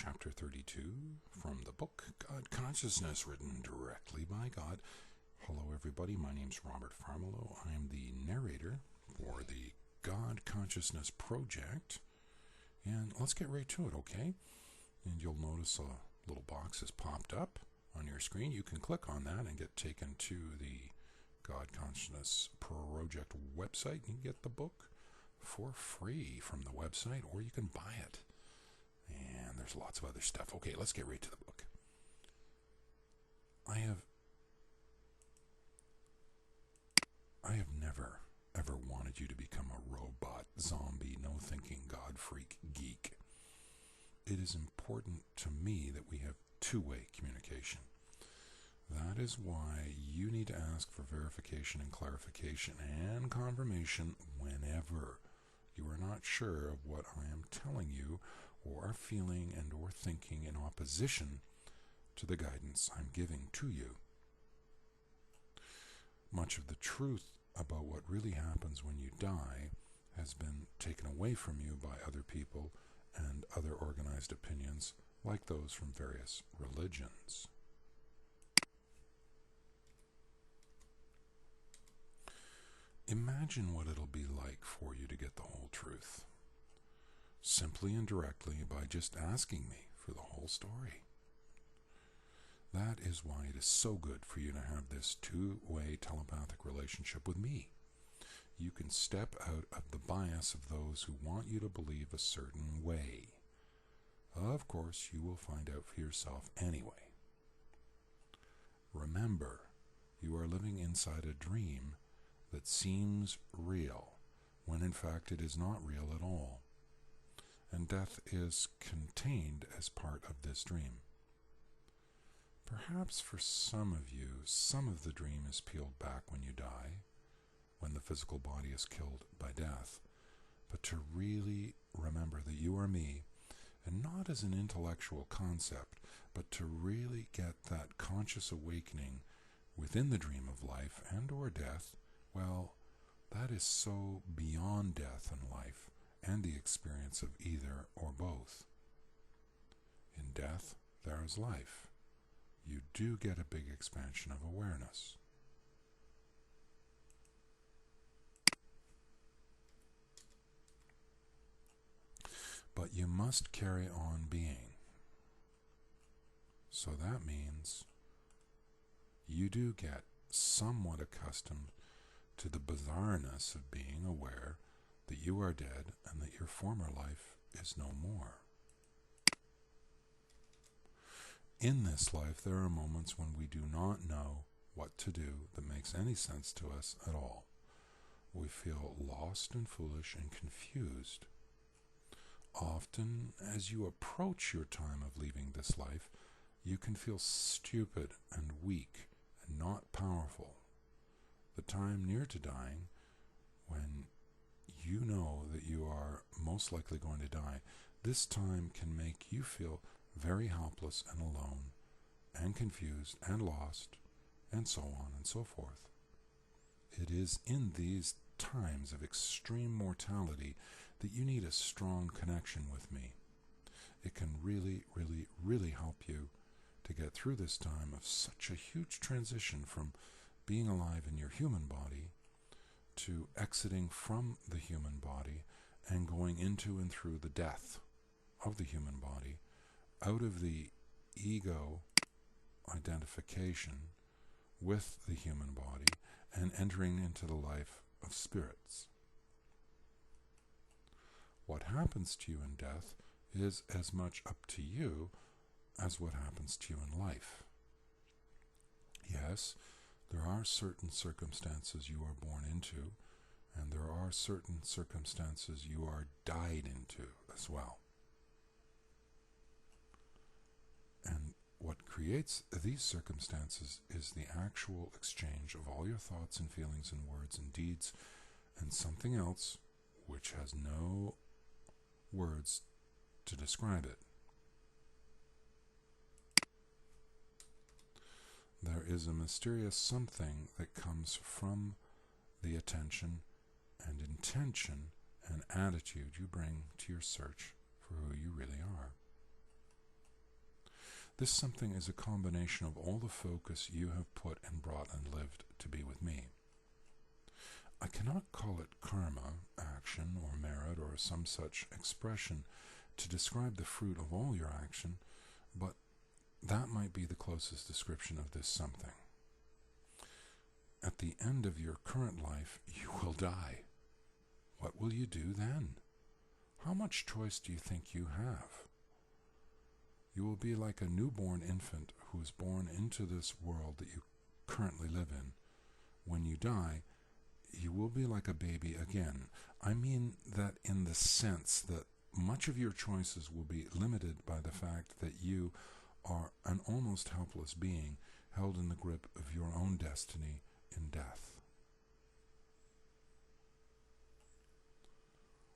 Chapter 32 from the book God Consciousness, written directly by God. Hello everybody, my name's Robert Farmilo. I'm the narrator for the God Consciousness project. And let's get right to it, okay? And you'll notice a little box has popped up on your screen. You can click on that and get taken to the God Consciousness project website. You can get the book for free from the website, or you can buy it. And there's lots of other stuff. Okay, let's get right to the book. I have never, ever wanted you to become a robot, zombie, no-thinking, God-freak geek. It is important to me that we have two-way communication. That is why you need to ask for verification and clarification and confirmation whenever you are not sure of what I am telling you or are feeling and or thinking in opposition to the guidance I'm giving to you. Much of the truth about what really happens when you die has been taken away from you by other people and other organized opinions like those from various religions. Imagine what it'll be like for you to get the whole truth, simply and directly by just asking me for the whole story. That is why it is so good for you to have this two-way telepathic relationship with me. You can step out of the bias of those who want you to believe a certain way. Of course, you will find out for yourself anyway. Remember, you are living inside a dream that seems real, when in fact it is not real at all. And death is contained as part of this dream. Perhaps for some of you, some of the dream is peeled back when you die, when the physical body is killed by death. But to really remember that you are me, and not as an intellectual concept, but to really get that conscious awakening within the dream of life and or death, well, that is so beyond death and life and the experience of either or both. In death, there is life. You do get a big expansion of awareness. But you must carry on being. So that means you do get somewhat accustomed to the bizarreness of being aware that you are dead and that your former life is no more. In this life, there are moments when we do not know what to do that makes any sense to us at all. We feel lost and foolish and confused. Often, as you approach your time of leaving this life, you can feel stupid and weak and not powerful. The time near to dying, when you know that you are most likely going to die, this time can make you feel very helpless and alone and confused and lost and so on and so forth. It is in these times of extreme mortality that you need a strong connection with me. It can really, really, really help you to get through this time of such a huge transition from being alive in your human body to exiting from the human body and going into and through the death of the human body, out of the ego identification with the human body and entering into the life of spirits. What happens to you in death is as much up to you as what happens to you in life. Yes, there are certain circumstances you are born into, and there are certain circumstances you are died into as well. And what creates these circumstances is the actual exchange of all your thoughts and feelings and words and deeds and something else which has no words to describe it. There is a mysterious something that comes from the attention and intention and attitude you bring to your search for who you really are. This something is a combination of all the focus you have put and brought and lived to be with me. I cannot call it karma, action, or merit, or some such expression to describe the fruit of all your action, but that might be the closest description of this something. At the end of your current life, you will die. What will you do then? How much choice do you think you have? You will be like a newborn infant who is born into this world that you currently live in. When you die, you will be like a baby again. I mean that in the sense that much of your choices will be limited by the fact that you are an almost helpless being held in the grip of your own destiny in death.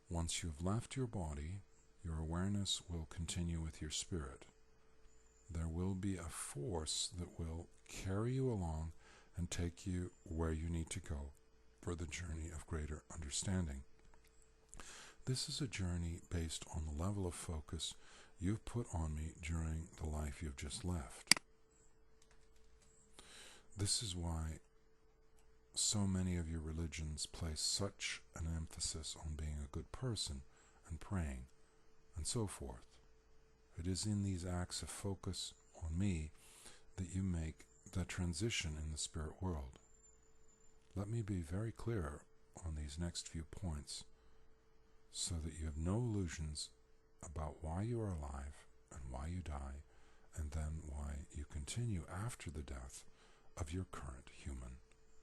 Once you have left your body, your awareness will continue with your spirit. There will be a force that will carry you along and take you where you need to go for the journey of greater understanding. This is a journey based on the level of focus you've put on me during the life you've just left. This is why so many of your religions place such an emphasis on being a good person and praying and so forth. It is in these acts of focus on me that you make the transition in the spirit world. Let me be very clear on these next few points so that you have no illusions about why you are alive and why you die, and then why you continue after the death of your current human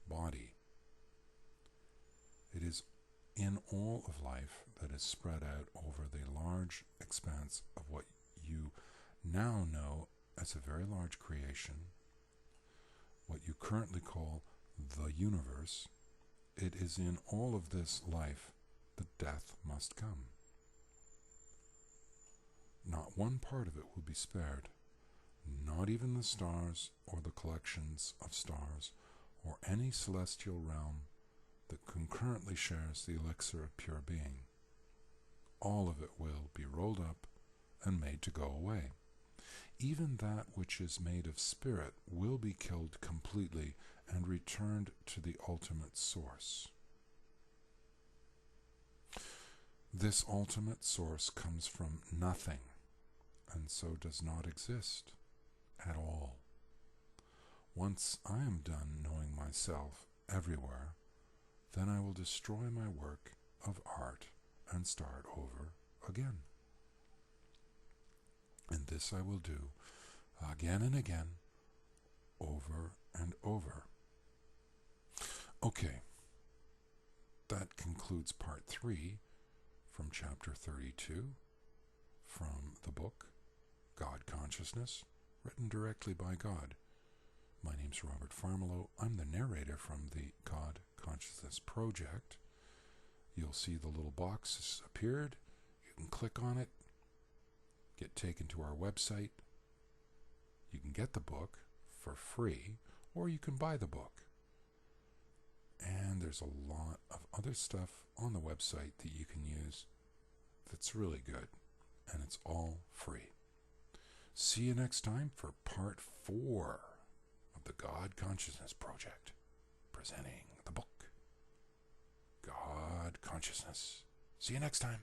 body. It is in all of life that is spread out over the large expanse of what you now know as a very large creation, what you currently call the universe. It is in all of this life that death must come. Not one part of it will be spared, not even the stars or the collections of stars or any celestial realm that concurrently shares the elixir of pure being. All of it will be rolled up and made to go away. Even that which is made of spirit will be killed completely and returned to the ultimate source. This ultimate source comes from nothing, and so does not exist at all. Once I am done knowing myself everywhere, then I will destroy my work of art and start over again. And this I will do again and again, over and over. Okay, that concludes part 3 from chapter 32 from the book God Consciousness, written directly by God. My name's Robert Farmilo. I'm the narrator from the God Consciousness Project. You'll see the little box has appeared. You can click on it, get taken to our website. You can get the book for free, or you can buy the book. And there's a lot of other stuff on the website that you can use that's really good, and it's all free. See you next time for part 4 of the God Consciousness Project, presenting the book God Consciousness. See you next time.